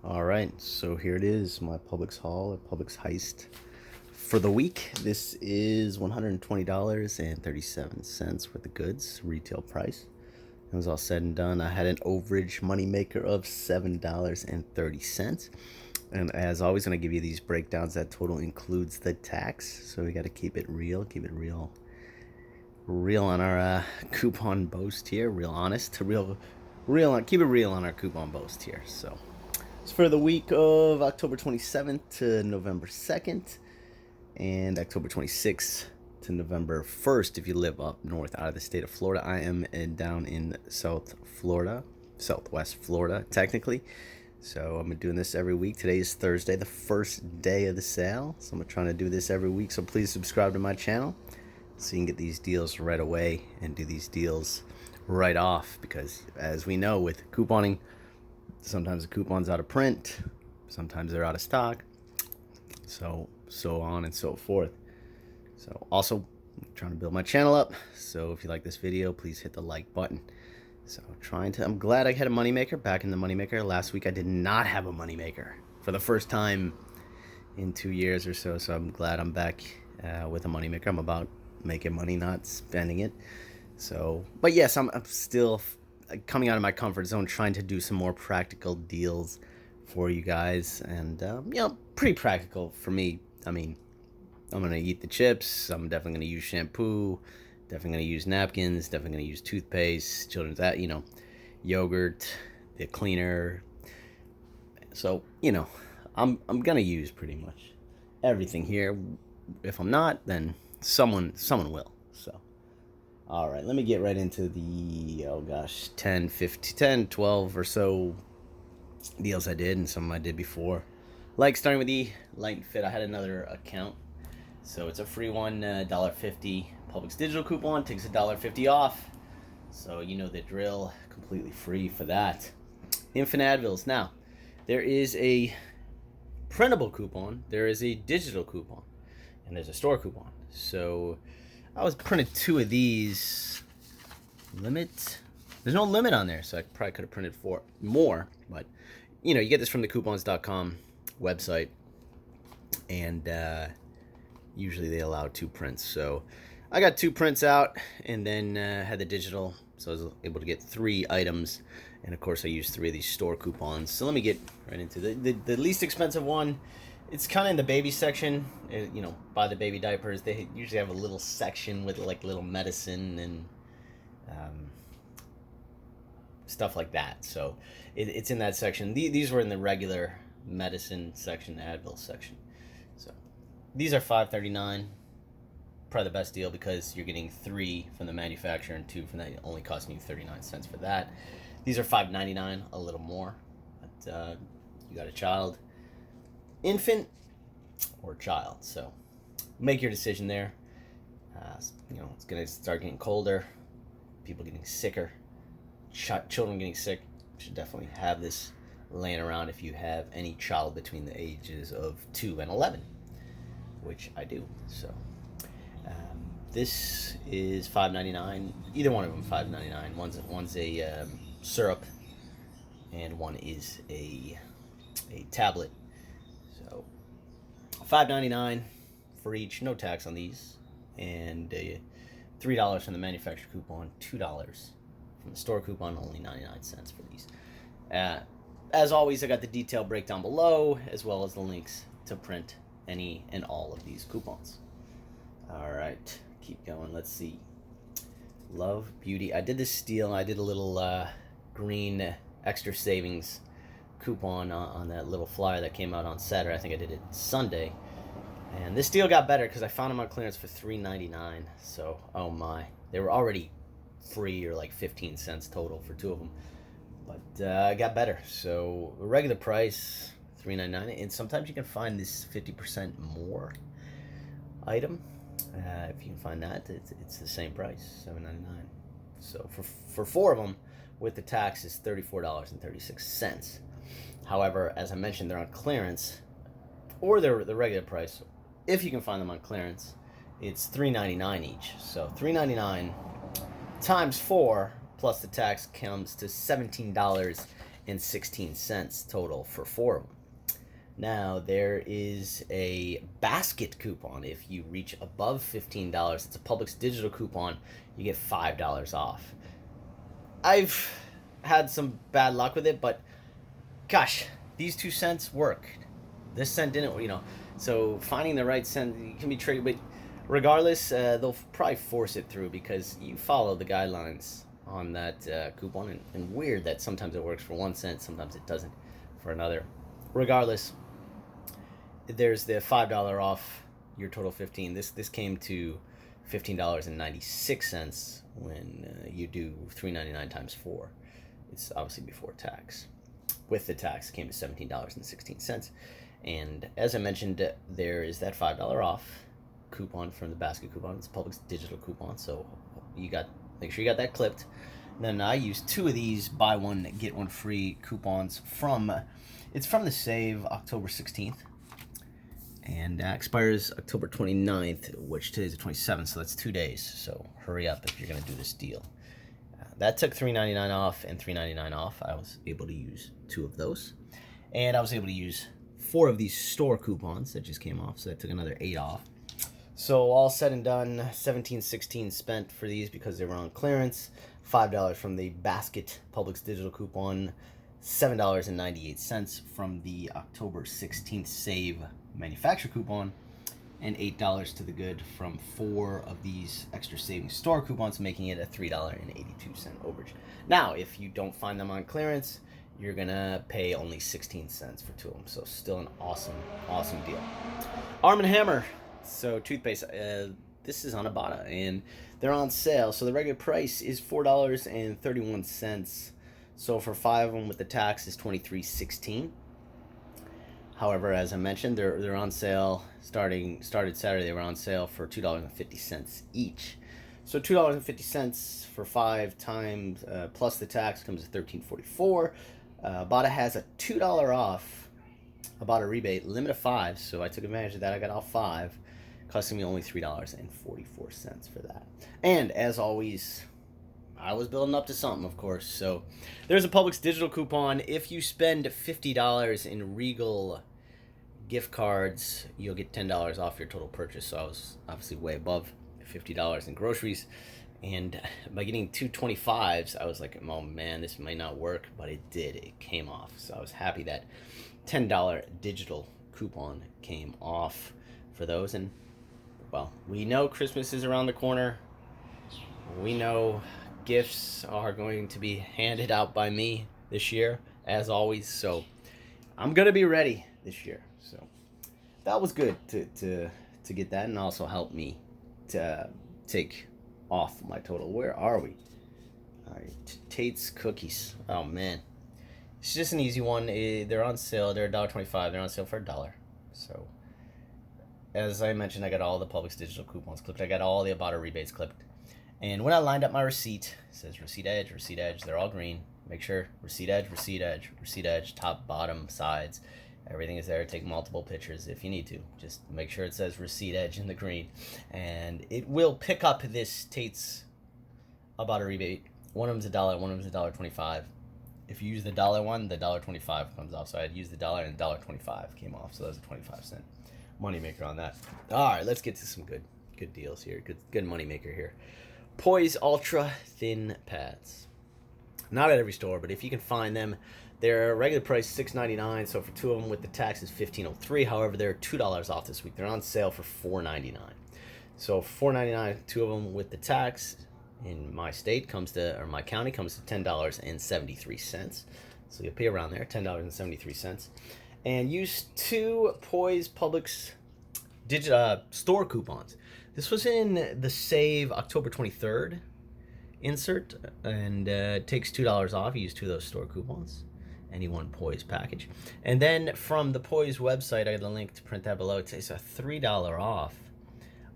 All right, so here it is, my Publix haul, a Publix heist for the week. This is $120.37 worth of goods, retail price. It was all said and done. I had an overage moneymaker of $7.30. And as always, when I give you these breakdowns, that total includes the tax. So we got to keep it real, real on our coupon boast here, real honest, keep it real on our coupon boast here. So it's for the week of October 27th to November 2nd and October 26th to November 1st if you live up north out of the state of Florida. I am down in southwest Florida, technically. So I'm doing this every week. Today is Thursday, the first day of the sale. So I'm trying to do this every week. So please subscribe to my channel so you can get these deals right away and do these deals right off. Because as we know with couponing, sometimes the coupon's out of print, sometimes they're out of stock, so on and so forth. So also I'm trying to build my channel up, so if you like this video, please hit the like button. So I'm glad I had a moneymaker, back in the moneymaker. Last week I did not have a moneymaker for the first time in 2 years or so, so I'm glad I'm back with a moneymaker. I'm about making money, not spending it. So, but yes, I'm still coming out of my comfort zone, trying to do some more practical deals for you guys, and pretty practical for me. I mean, I'm gonna eat the chips. I'm definitely gonna use shampoo. Definitely gonna use napkins. Definitely gonna use toothpaste, children's yogurt, the cleaner. So I'm gonna use pretty much everything here. If I'm not, then someone will. So all right, let me get right into the 10, 12 or so deals I did, and some I did before. Like starting with the Light and Fit, I had another account, so it's a free one, $1.50 Publix digital coupon, takes $1.50 off. So you know the drill, completely free for that. Infinite Advils. Now, there is a printable coupon, there is a digital coupon, and there's a store coupon. So I was printed 2 of these. Limit? There's no limit on there, so I probably could have printed 4 more. But you get this from the coupons.com website, and usually they allow 2 prints. So I got 2 prints out, and then had the digital, so I was able to get 3 items. And of course, I used 3 of these store coupons. So let me get right into the least expensive one. It's kind of in the baby section. Buy the baby diapers. They usually have a little section with like little medicine and stuff like that. So it's in that section. These were in the regular medicine section, the Advil section. So these are $5.39. Probably the best deal because you're getting 3 from the manufacturer and 2 from that. Only costing you 39 cents for that. These are $5.99, a little more. But you got a child, infant, or child, so make your decision there. It's gonna start getting colder, people getting sicker, children getting sick. You should definitely have this laying around if you have any child between the ages of 2 and 11, which I do. So this is $5.99. Either one of them $5.99. One's a syrup, and one is a tablet. So $5.99 for each, no tax on these, and $3 from the manufacturer coupon, $2 from the store coupon, only 99 cents for these. As always, I got the detailed breakdown below, as well as the links to print any and all of these coupons. All right, keep going. Let's see. Love Beauty. I did this deal. I did a little green extra savings coupon on that little flyer that came out on Saturday. I think I did it Sunday, and this deal got better because I found them on clearance for $3.99. So oh my, they were already free, or like 15 cents total for 2 of them, but I got better. So the regular price $3.99, and sometimes you can find this 50% more item. If you can find that, it's the same price, $7.99. So for 4 of them with the tax is $34.36. However, as I mentioned, they're on clearance, or they're the regular price. If you can find them on clearance, it's $3.99 each. So $3.99 times 4 plus the tax comes to $17.89 $4.16 total for 4 of them. Now, there is a basket coupon. If you reach above $15, it's a Publix digital coupon, you get $5 off. I've had some bad luck with it, but gosh, these 2 cents work. This cent didn't, So finding the right cent can be tricky, but regardless, they'll probably force it through because you follow the guidelines on that coupon. And weird that sometimes it works for 1 cent, sometimes it doesn't for another. Regardless, there's the $5 off your total 15. This came to $15.96 when you do $3.99 times 4. It's obviously before tax. With the tax, it came to $17.16. And as I mentioned, there is that $5 off coupon from the basket coupon. It's a Publix digital coupon, so make sure you got that clipped. And then I used 2 of these buy one get one free coupons from the Save October 16th. And expires October 29th, which today's the 27th, so that's 2 days. So hurry up if you're going to do this deal. That took $3.99 off and $3.99 off. I was able to use 2 of those. And I was able to use 4 of these store coupons that just came off, so that took another 8 off. So all said and done, $17.16 spent for these because they were on clearance. $5 from the basket Publix digital coupon. $7.98 from the October 16th Save manufacturer coupon, and $8 to the good from 4 of these extra savings store coupons, making it a $3.82 overage. Now, if you don't find them on clearance, you're gonna pay only 16 cents for 2 of them. So still an awesome deal. Arm & Hammer. So toothpaste. This is on Ibotta, and they're on sale. So the regular price is $4.31. So for 5 of them with the tax is $23.16. However, as I mentioned, they're on sale. Started Saturday, they were on sale for $2.50 each. So $2.50 for 5 times plus the tax comes to $13.44. Ibotta has a $2 off Ibotta rebate, limit of 5. So I took advantage of that. I got all 5, costing me only $3.44 for that. And as always, I was building up to something, of course. So there's a Publix digital coupon. If you spend $50 in Regal gift cards, you'll get $10 off your total purchase. So I was obviously way above $50 in groceries. And by getting 2 25s, I was like, oh man, this might not work. But it did. It came off. So I was happy that $10 digital coupon came off for those. And, well, we know Christmas is around the corner. We know gifts are going to be handed out by me this year, as always. So I'm gonna be ready this year. So that was good to get that, and also helped me to take off my total. Where are we? All right, Tates cookies. Oh man, it's just an easy one. They're on sale. They're $1.25. They're on sale for $1. So as I mentioned, I got all the Publix digital coupons clipped. I got all the Ibotta rebates clipped. And when I lined up my receipt, it says receipt edge, they're all green. Make sure receipt edge, top, bottom, sides, everything is there. Take multiple pictures if you need to. Just make sure it says receipt edge in the green. And it will pick up this Tates Ibotta rebate. One of them's $1, one of them's $1.25. If you use the $1 one, the $1.25 comes off. So I had used the $1 and $1.25 came off. So that was a 25-cent moneymaker on that. All right, let's get to some good deals here. Good moneymaker here. Poise Ultra Thin Pads. Not at every store, but if you can find them, their regular price $6.99. So for 2 of them with the tax is $15.03. However, they're $2 off this week. They're on sale for $4.99. So $4.99, 2 of them with the tax in my state my county comes to $10.73. So you'll pay around there, $10.73. And use 2 Poise Publix store coupons. This was in the Save October 23rd insert, and takes $2 off. You use 2 of those store coupons, any one Poise package. And then from the Poise website, I got the link to print that below. It's a $3 off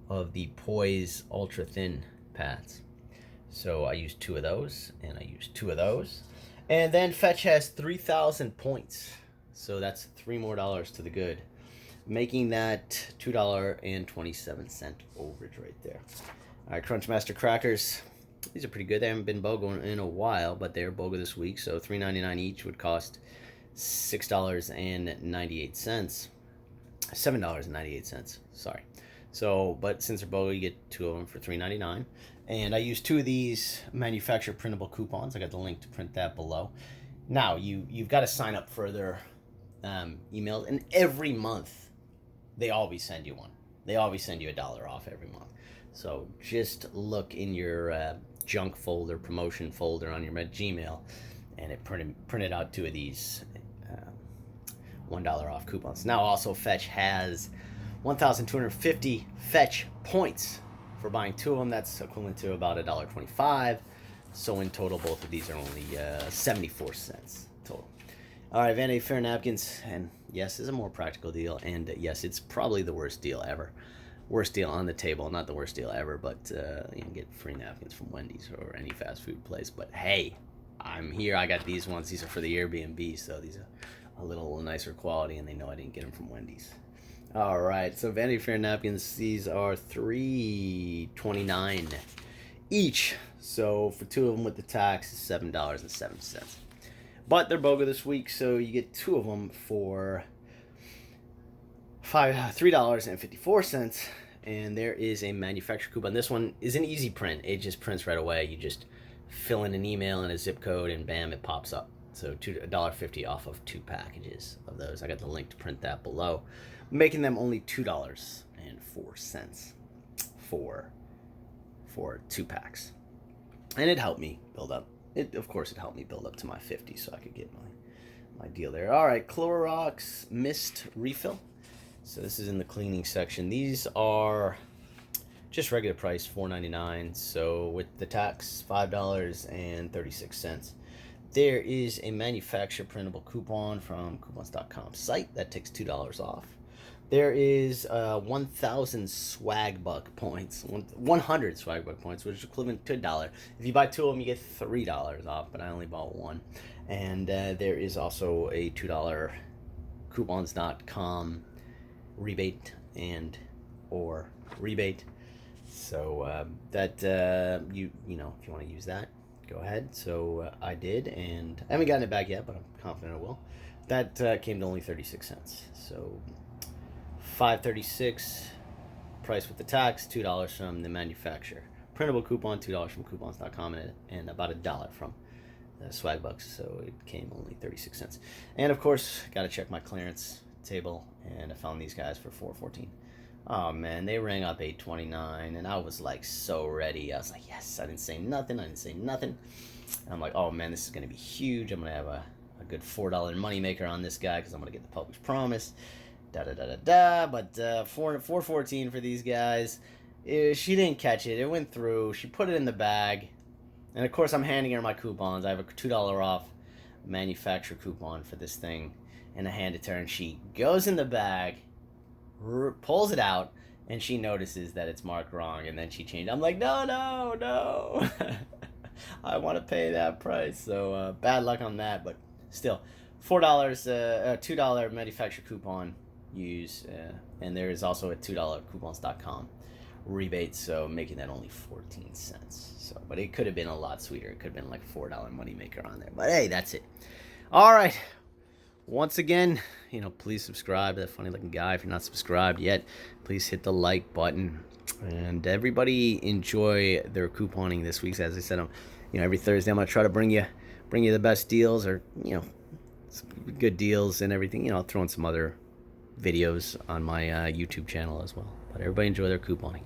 of the Poise Ultra Thin Pads. So I used 2 of those, and I used 2 of those. And then Fetch has 3,000 points. So that's $3 more to the good, making that $2.27 overage right there. All right, Crunchmaster crackers. These are pretty good. They haven't been BOGO in a while, but they're BOGO this week. So $3.99 each would cost $6.98. $7.98. Sorry. So, but since they're BOGO, you get 2 of them for $3.99. And I use 2 of these manufacturer printable coupons. I got the link to print that below. Now, you've got to sign up for their emails, and every month they always send you one. They always send you $1 off every month. So just look in your junk folder, promotion folder on your Gmail, and it printed out 2 of these $1 off coupons. Now also Fetch has 1,250 Fetch points for buying 2 of them. That's equivalent to about $1.25. So in total, both of these are only 74 cents total. All right, Vanity Fair napkins, and yes, it's a more practical deal, and yes, it's probably the worst deal ever. Worst deal on the table, not the worst deal ever, but you can get free napkins from Wendy's or any fast food place. But hey, I'm here. I got these ones. These are for the Airbnb, so these are a little nicer quality, and they know I didn't get them from Wendy's. All right, so Vanity Fair napkins, these are $3.29 each. So for 2 of them with the tax, it's $7.07. But they're BOGO this week, so you get 2 of them for $3.54. And there is a manufacturer coupon. This one is an easy print. It just prints right away. You just fill in an email and a zip code, and bam, it pops up. So $1.50 off of 2 packages of those. I got the link to print that below, making them only $2.04 for 2 packs. And it helped me build up. Of course, it helped me build up to my 50, so I could get my deal there. All right, Chlorox Mist Refill. So this is in the cleaning section. These are just regular price, $4.99. So with the tax, $5.36. There is a manufacturer printable coupon from coupons.com site that takes $2 off. There is 1,000 swag buck points, 100 swag buck points, which is equivalent to $1. If you buy 2 of them, you get $3 off, but I only bought 1. And there is also a $2 coupons.com rebate and or rebate. So that you know, if you want to use that, go ahead. So I did, and I haven't gotten it back yet, but I'm confident I will. That came to only 36 cents. So $5.36 price with the tax, $2 from the manufacturer. Printable coupon, $2 from coupons.com, and about $1 from Swagbucks. So it came only 36 cents. And of course, got to check my clearance table, and I found these guys for $4.14. Oh man, they rang up $8.29, and I was like so ready. I was like, yes. I didn't say nothing. And I'm like, oh man, this is gonna be huge. I'm gonna have a good $4 moneymaker on this guy, because I'm gonna get the Publix promise. But $4.14 for these guys. She didn't catch it. It went through. She put it in the bag, and of course I'm handing her my coupons. I have a $2 off manufacturer coupon for this thing, and I hand it to her, and she goes in the bag, pulls it out, and she notices that it's marked wrong, and then she changed. I'm like, no. I want to pay that price. So bad luck on that, but still, $4, $2 manufacturer coupon use, and there is also a $2 coupons.com rebate, so making that only 14 cents. So, but it could have been a lot sweeter. It could have been like $4 moneymaker on there. But hey, that's it. All right. Once again, please subscribe to that funny looking guy. If you're not subscribed yet, please hit the like button. And everybody enjoy their couponing this week. As I said, every Thursday I'm gonna try to bring you the best deals, or some good deals and everything. I'll throw in some other videos on my YouTube channel as well. But everybody enjoy their couponing.